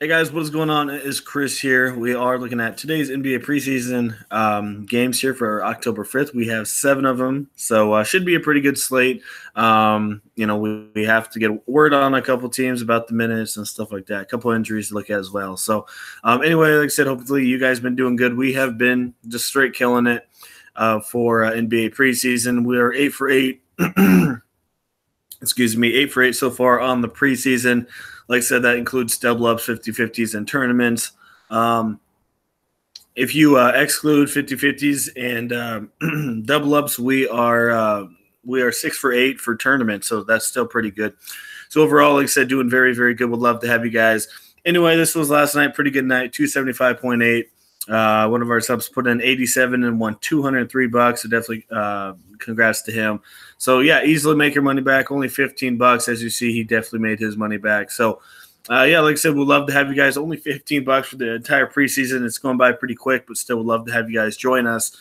Hey guys, what is going on? It is Chris here. We are looking at today's NBA preseason games here for October 5th. We have 7 of them, so should be a pretty good slate. We have to get word on a couple teams about the minutes and stuff like that. A couple injuries to look at as well. So anyway, like I said, hopefully you guys been doing good. We have been just straight killing it for NBA preseason. We are 8 for 8. Excuse me, 8 for 8 so far on the preseason. Like I said, that includes double ups, 50-50s, and tournaments. If you exclude 50-50s and double ups, we are 6 for 8 for tournaments, so that's still pretty good. So overall, like I said, doing very, very good. Would love to have you guys. Anyway, this was last night. Pretty good night, 275.8. One of our subs put in 87 and won $203. So definitely congrats to him. So yeah, easily make your money back. Only $15. As you see, he definitely made his money back. So yeah, like I said, we'd love to have you guys. Only $15 for the entire preseason. It's going by pretty quick, but still would love to have you guys join us.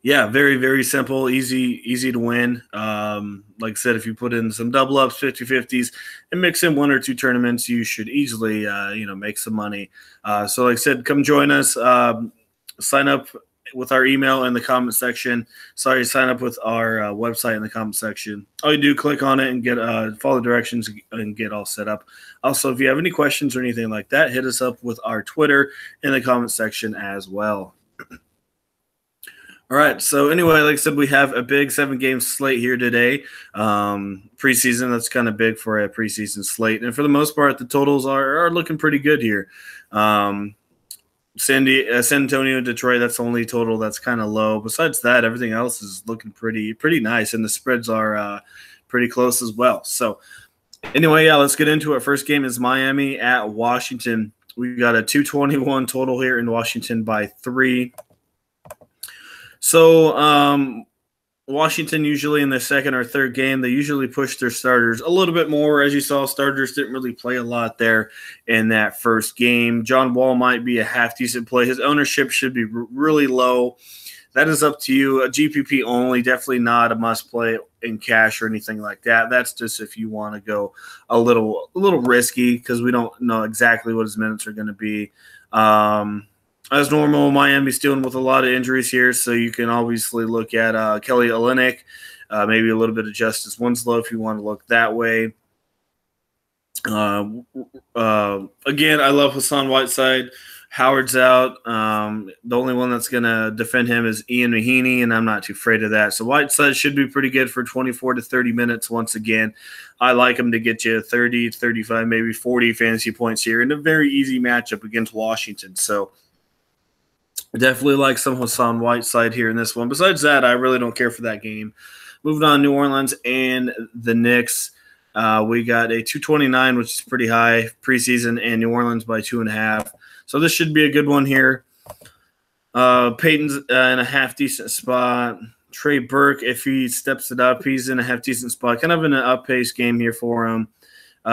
Yeah, very, very simple, easy to win. Like I said, if you put in some double ups, 50-50s, and mix in 1 or 2 tournaments, you should easily, make some money. So like I said, come join us. Sign up with our email in the comment section. Sign up with our website in the comment section. All you do, click on it and get follow the directions and get all set up. Also, if you have any questions or anything like that, hit us up with our Twitter in the comment section as well. All right. So anyway, like I said, we have a big 7-game slate here today. Preseason, that's kind of big for a preseason slate. And for the most part, the totals are looking pretty good here. San Antonio, Detroit, that's the only total that's kind of low. Besides that, everything else is looking pretty nice. And the spreads are pretty close as well. So anyway, yeah, let's get into it. First game is Miami at Washington. We got a 221 total here in Washington by 3. So Washington usually in the second or third game, they usually push their starters a little bit more. As you saw, starters didn't really play a lot there in that first game. John Wall might be a half-decent play. His ownership should be really low. That is up to you. A GPP only, definitely not a must-play in cash or anything like that. That's just if you want to go a little risky because we don't know exactly what his minutes are going to be. As normal, Miami's dealing with a lot of injuries here, so you can obviously look at Kelly Olynyk, maybe a little bit of Justice Winslow if you want to look that way. Again, I love Hassan Whiteside. Howard's out. The only one that's going to defend him is Ian Mahinmi, and I'm not too afraid of that. So Whiteside should be pretty good for 24 to 30 minutes once again. I like him to get you 30, 35, maybe 40 fantasy points here in a very easy matchup against Washington. So definitely like some Hassan Whiteside here in this one. Besides that, I really don't care for that game. Moving on, New Orleans and the Knicks. We got a 229, which is pretty high preseason, and New Orleans by 2.5. So this should be a good one here. Peyton's in a half-decent spot. Trey Burke, if he steps it up, he's in a half-decent spot. Kind of in an up-pace game here for him.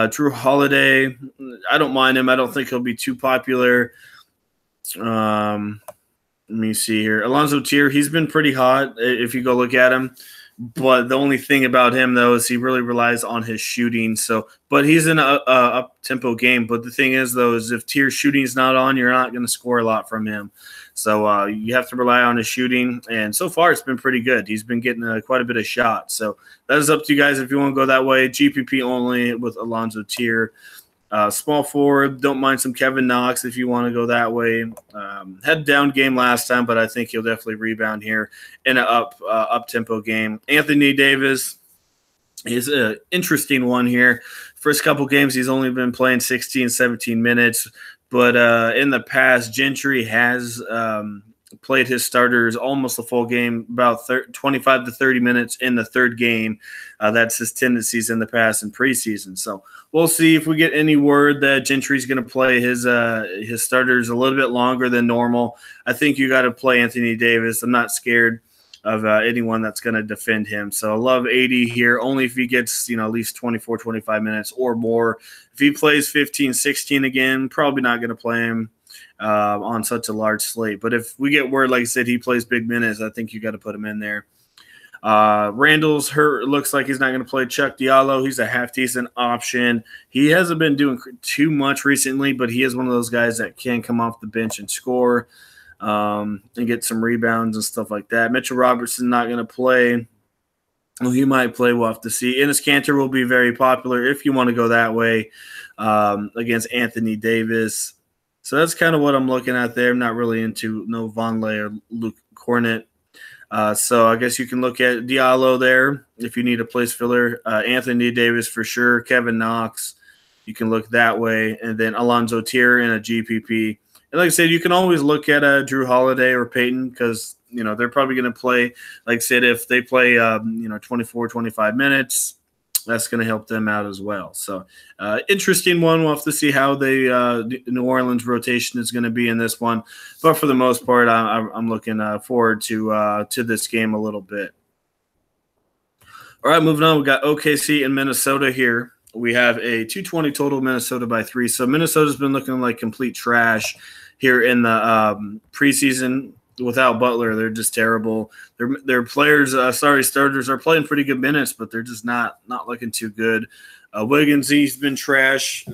Drew Holiday, I don't mind him. I don't think he'll be too popular. Let me see here. Alonzo Tier, he's been pretty hot if you go look at him. But the only thing about him, though, is he really relies on his shooting. But he's in an up-tempo game. But the thing is, though, is if Tier's shooting's not on, you're not going to score a lot from him. So you have to rely on his shooting. And so far, it's been pretty good. He's been getting quite a bit of shots. So that is up to you guys if you want to go that way. GPP only with Alonzo Tier. Small forward, don't mind some Kevin Knox if you want to go that way. Had down game last time, but I think he'll definitely rebound here in an up-tempo game. Anthony Davis is an interesting one here. First couple games, he's only been playing 16, 17 minutes. But in the past, Gentry has played his starters almost a full game, about 25 to 30 minutes in the third game. That's his tendencies in the past in preseason. So we'll see if we get any word that Gentry's going to play his starters a little bit longer than normal. I think you got to play Anthony Davis. I'm not scared of anyone that's going to defend him. So I love 80 here, only if he gets, at least 24, 25 minutes or more. If he plays 15, 16 again, probably not going to play him on such a large slate. But if we get word, like I said, he plays big minutes, I think you got to put him in there. Randall's hurt. Looks like he's not going to play. Chuck Diallo, he's a half-decent option. He hasn't been doing too much recently, but he is one of those guys that can come off the bench and score and get some rebounds and stuff like that. Mitchell Robertson not going to play. Well, he might play. We'll have to see. Enes Kanter will be very popular if you want to go that way against Anthony Davis. So that's kind of what I'm looking at there. I'm not really into no Vonleh or Luke Cornett. So I guess you can look at Diallo there if you need a place filler. Anthony Davis for sure. Kevin Knox. You can look that way. And then Alonzo Tier in a GPP. And like I said, you can always look at Drew Holiday or Peyton because, they're probably going to play, like I said, if they play, 24, 25 minutes, that's going to help them out as well. So interesting one. We'll have to see how the New Orleans rotation is going to be in this one. But for the most part, I'm looking forward to this game a little bit. All right, moving on. We got OKC and Minnesota here. We have a 220 total, Minnesota by 3. So Minnesota's been looking like complete trash here in the preseason. Without Butler, they're just terrible. Their players, starters are playing pretty good minutes, but they're just not looking too good. Wiggins, he's been trash.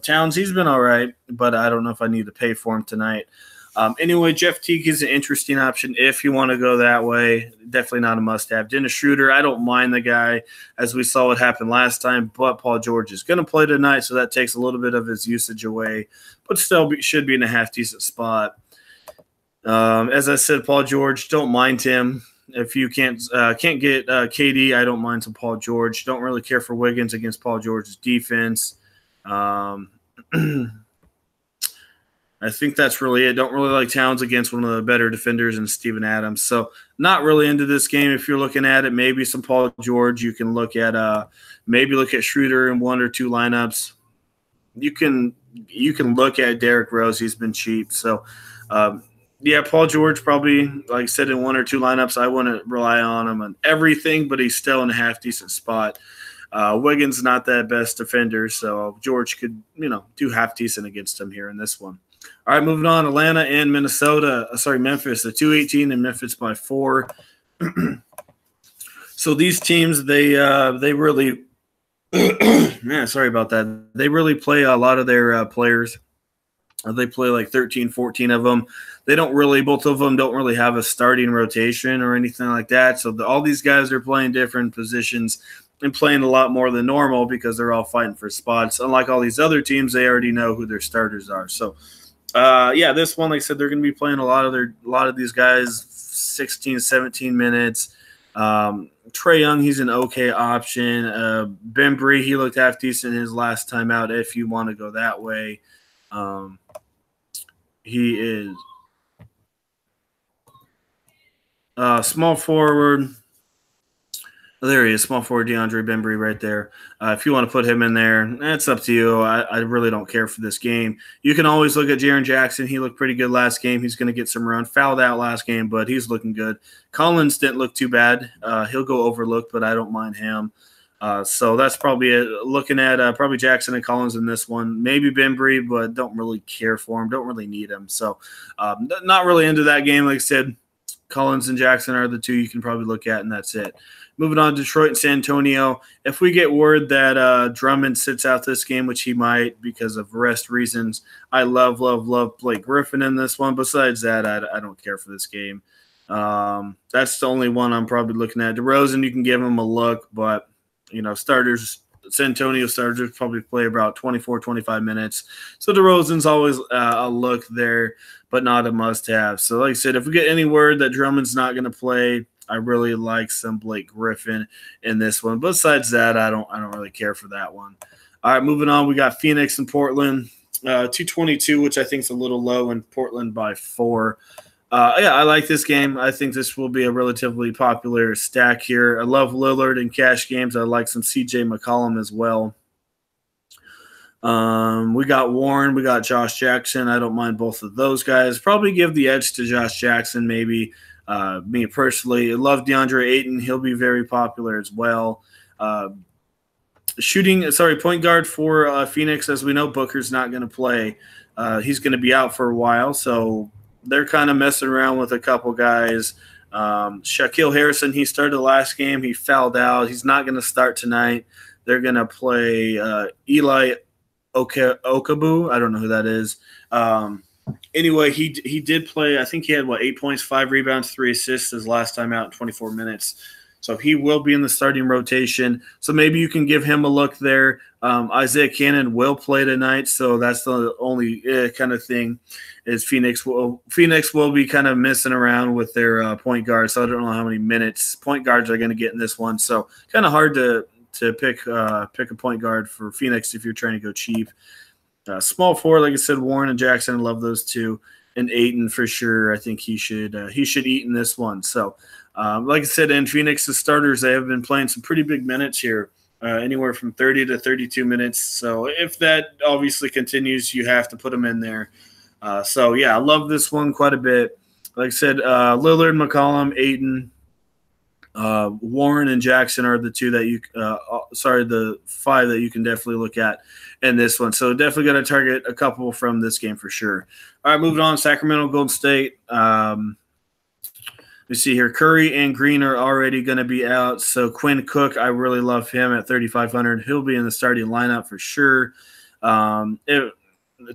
Towns, he's been all right, but I don't know if I need to pay for him tonight. Anyway, Jeff Teague is an interesting option if you want to go that way. Definitely not a must-have. Dennis Schroeder, I don't mind the guy, as we saw what happened last time, but Paul George is going to play tonight, so that takes a little bit of his usage away, but still should be in a half-decent spot. As I said, Paul George, don't mind him. If you can't get KD, I don't mind some Paul George. Don't really care for Wiggins against Paul George's defense. I think that's really it. Don't really like Towns against one of the better defenders in Steven Adams. So not really into this game. If you're looking at it, maybe some Paul George. You can look at Schroeder in 1 or 2 lineups. You can look at Derrick Rose. He's been cheap. So yeah, Paul George probably, like I said, in 1 or 2 lineups. I wouldn't rely on him on everything, but he's still in a half-decent spot. Wiggins not that best defender, so George could, do half-decent against him here in this one. All right, moving on. Atlanta and Memphis, the 218 and Memphis by 4. So these teams, they really man, sorry about that. They really play a lot of their players. They play like 13, 14 of them. Both of them don't really have a starting rotation or anything like that. So all these guys are playing different positions and playing a lot more than normal because they're all fighting for spots. Unlike all these other teams, they already know who their starters are. So, this one, like I said, they're going to be playing a lot of these guys 16, 17 minutes. Trae Young, he's an okay option. Bembry, he looked half decent his last time out if you want to go that way. He is small forward. There he is, small forward DeAndre Bembry right there. If you want to put him in there, that's up to you. I really don't care for this game. You can always look at Jaren Jackson. He looked pretty good last game. He's going to get some run. Fouled out last game, but he's looking good. Collins didn't look too bad. He'll go overlooked, but I don't mind him. So that's probably it. Looking at probably Jackson and Collins in this one. Maybe Bembry, but don't really care for him. Don't really need him. So not really into that game. Like I said, Collins and Jackson are the 2 you can probably look at, and that's it. Moving on, Detroit and San Antonio. If we get word that Drummond sits out this game, which he might because of rest reasons, I love Blake Griffin in this one. Besides that, I don't care for this game. That's the only one I'm probably looking at. DeRozan, you can give him a look, but starters, San Antonio starters probably play about 24, 25 minutes. So DeRozan's always a look there, but not a must-have. So like I said, if we get any word that Drummond's not going to play, I really like some Blake Griffin in this one. Besides that, I don't really care for that one. All right, moving on. We got Phoenix and Portland, 222, which I think is a little low, and Portland by 4. I like this game. I think this will be a relatively popular stack here. I love Lillard in cash games. I like some CJ McCollum as well. We got Warren. We got Josh Jackson. I don't mind both of those guys. Probably give the edge to Josh Jackson maybe. Me personally, I love DeAndre Ayton. He'll be very popular as well. Point guard for Phoenix. As we know, Booker's not going to play. He's going to be out for a while, so they're kind of messing around with a couple guys. Shaquille Harrison, he started the last game. He fouled out. He's not going to start tonight. They're going to play Eli Okabu. I don't know who that is. Anyway, he did play. I think he had, 8 points, 5 rebounds, 3 assists his last time out in 24 minutes. So he will be in the starting rotation. So maybe you can give him a look there. Isaiah Cannon will play tonight, so that's the only kind of thing is Phoenix will be kind of messing around with their point guard. So I don't know how many minutes point guards are going to get in this one. So kind of hard to pick a point guard for Phoenix if you're trying to go cheap. Small forward, like I said, Warren and Jackson, I love those two, and Ayton for sure. I think he should eat in this one. So. Like I said, in Phoenix's starters, they have been playing some pretty big minutes here, anywhere from 30 to 32 minutes. So if that obviously continues, you have to put them in there. So, yeah, I love this one quite a bit. Like I said, Lillard, McCollum, Ayton, Warren, and Jackson are the two that the 5 that you can definitely look at in this one. So definitely going to target a couple from this game for sure. All right, moving on, Sacramento, Golden State. We see here Curry and Green are already going to be out. So Quinn Cook, I really love him at 3,500. He'll be in the starting lineup for sure. Tyler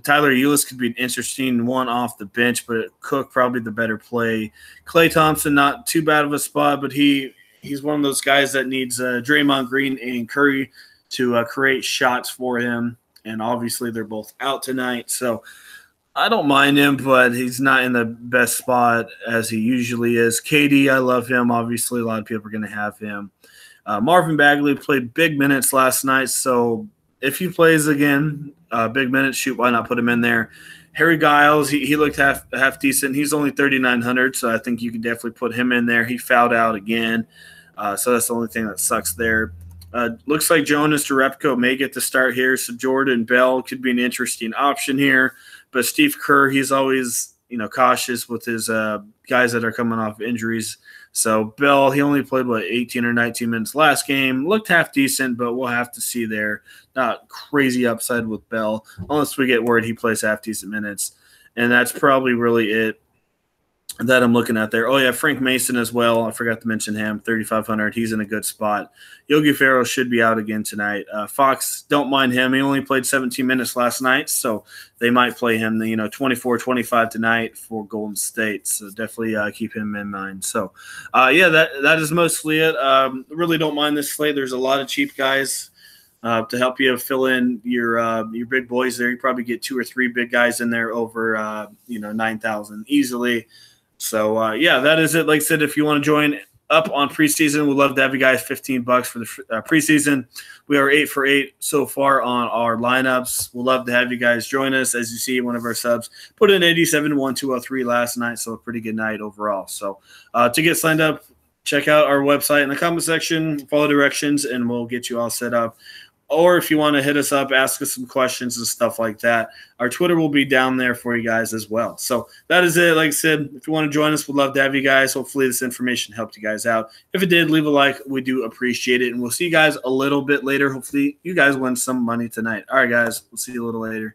Ulis could be an interesting one off the bench, but Cook probably the better play. Klay Thompson, not too bad of a spot, but he's one of those guys that needs Draymond Green and Curry to create shots for him. And obviously they're both out tonight. So I don't mind him, but he's not in the best spot as he usually is. KD, I love him. Obviously, a lot of people are going to have him. Marvin Bagley played big minutes last night, so if he plays again, big minutes, shoot, why not put him in there? Harry Giles, he looked half decent. He's only 3,900, so I think you can definitely put him in there. He fouled out again, so that's the only thing that sucks there. Looks like Jonas Jerebko may get the start here, so Jordan Bell could be an interesting option here. But Steve Kerr, he's always, cautious with his guys that are coming off injuries. So Bell, he only played, 18 or 19 minutes last game. Looked half decent, but we'll have to see there. Not crazy upside with Bell, unless we get word he plays half decent minutes. And that's probably really it that I'm looking at there. Oh, yeah, Frank Mason as well. I forgot to mention him, 3,500. He's in a good spot. Yogi Ferrell should be out again tonight. Fox, don't mind him. He only played 17 minutes last night, so they might play him, 24-25 tonight for Golden State. So definitely keep him in mind. So, that is mostly it. Really don't mind this slate. There's a lot of cheap guys to help you fill in your big boys there. You probably get 2 or 3 big guys in there over, 9,000 easily. So, that is it. Like I said, if you want to join up on preseason, we'd love to have you guys $15 for the preseason. We are 8 for 8 so far on our lineups. We'd love to have you guys join us. As you see, one of our subs put in 87-1-203 last night, so a pretty good night overall. So, to get signed up, check out our website in the comment section, follow directions, and we'll get you all set up. Or if you want to hit us up, ask us some questions and stuff like that, our Twitter will be down there for you guys as well. So that is it. Like I said, if you want to join us, we'd love to have you guys. Hopefully this information helped you guys out. If it did, leave a like. We do appreciate it. And we'll see you guys a little bit later. Hopefully you guys win some money tonight. All right, guys. We'll see you a little later.